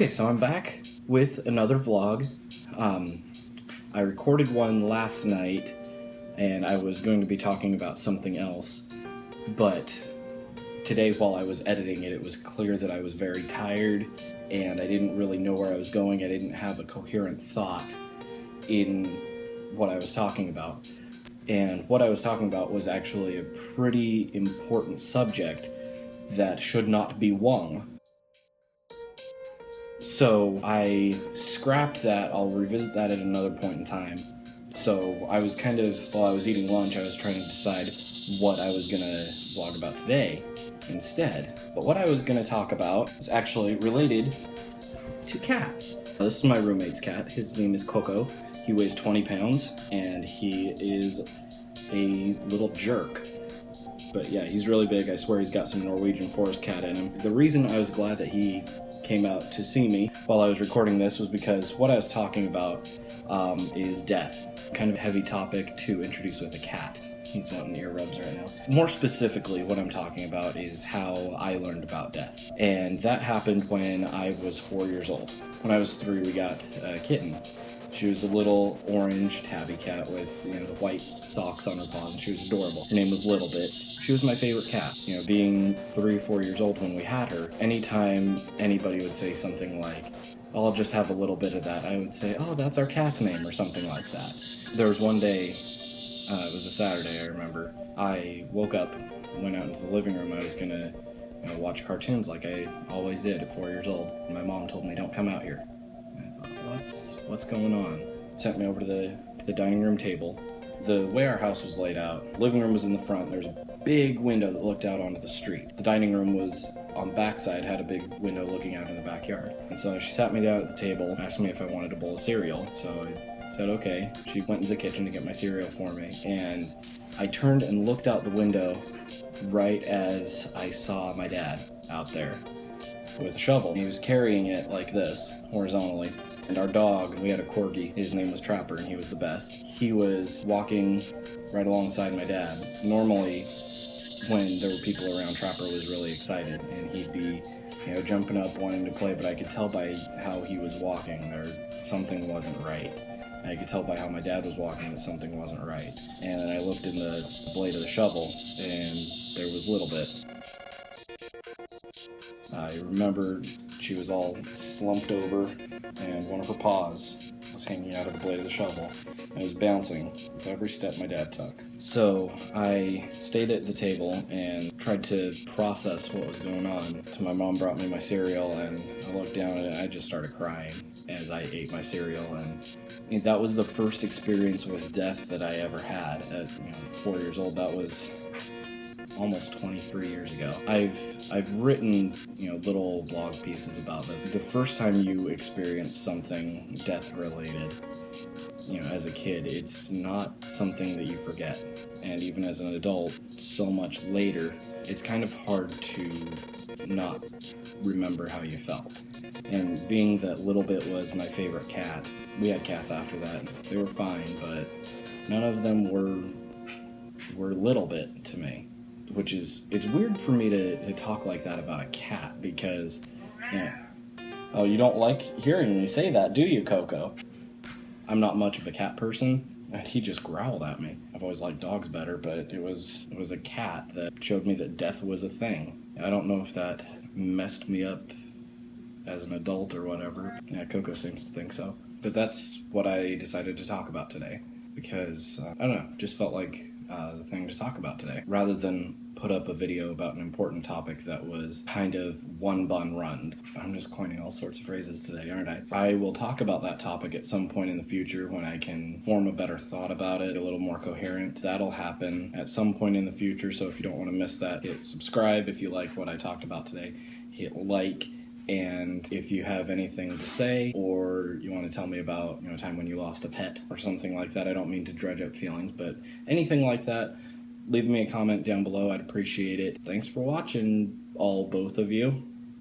Okay, so I'm back with another vlog. I recorded one last night, and I was going to be talking about something else, but today while I was editing it, it was clear that I was very tired, and I didn't really know where I was going. I didn't have a coherent thought in what I was talking about. And what I was talking about was actually a pretty important subject that should not be wrong. So I scrapped that. I'll revisit that at another point in time. So I was while I was eating lunch, I was trying to decide what I was going to vlog about today instead. But what I was going to talk about is actually related to cats. This is my roommate's cat. His name is Koko. He weighs 20 pounds, and he is a little jerk. But yeah, he's really big. I swear he's got some Norwegian forest cat in him. The reason I was glad that he came out to see me while I was recording this was because what I was talking about is death. Kind of a heavy topic to introduce with a cat. He's wanting ear rubs right now. More specifically, what I'm talking about is how I learned about death. And that happened when I was 4 years old. When I was 3, we got a kitten. She was a little orange tabby cat with, the white socks on her paws, and she was adorable. Her name was Little Bit. She was my favorite cat. Being 3 or 4 years old when we had her, anytime anybody would say something like, "Oh, I'll just have a little bit of that," I would say, "Oh, that's our cat's name," or something like that. There was one day, it was a Saturday, I remember, I woke up, went out into the living room, I was gonna watch cartoons like I always did at 4 years old, and my mom told me, "Don't come out here." What's going on? Sent me over to the dining room table. The way our house was laid out, living room was in the front. There was a big window that looked out onto the street. The dining room was on the backside, had a big window looking out in the backyard. And so she sat me down at the table, asked me if I wanted a bowl of cereal. So I said okay. She went into the kitchen to get my cereal for me, and I turned and looked out the window right as I saw my dad out there with a shovel. He was carrying it like this, horizontally. And our dog, we had a corgi, his name was Trapper, and he was the best. He was walking right alongside my dad. Normally, when there were people around, Trapper was really excited, and he'd be, jumping up, wanting to play, but I could tell by how he was walking something wasn't right. I could tell by how my dad was walking that something wasn't right. And then I looked in the blade of the shovel, and there was Little Bit. I remember she was all slumped over, and one of her paws was hanging out of the blade of the shovel, and it was bouncing with every step my dad took. So I stayed at the table and tried to process what was going on. So my mom brought me my cereal, and I looked down at it, and I just started crying as I ate my cereal. And that was the first experience with death that I ever had at 4 years old. That was almost 23 years ago. I've written, little blog pieces about this. The first time you experience something death-related, as a kid, it's not something that you forget. And even as an adult, so much later, it's kind of hard to not remember how you felt. And being that Little Bit was my favorite cat, we had cats after that. They were fine, but none of them were Little Bit to me. It's weird for me to talk like that about a cat because, oh, you don't like hearing me say that, do you, Koko? I'm not much of a cat person, and he just growled at me. I've always liked dogs better, but it was a cat that showed me that death was a thing. I don't know if that messed me up as an adult or whatever. Yeah, Koko seems to think so. But that's what I decided to talk about today because, I don't know, just felt like the thing to talk about today, rather than put up a video about an important topic that was kind of one bun run. I'm just coining all sorts of phrases today, aren't I? I will talk about that topic at some point in the future when I can form a better thought about it, a little more coherent. That'll happen at some point in the future, so if you don't want to miss that, hit subscribe if you like what I talked about today. Hit like. And if you have anything to say, or you want to tell me about, a time when you lost a pet or something like that, I don't mean to dredge up feelings, but anything like that, leave me a comment down below. I'd appreciate it. Thanks for watching, both of you.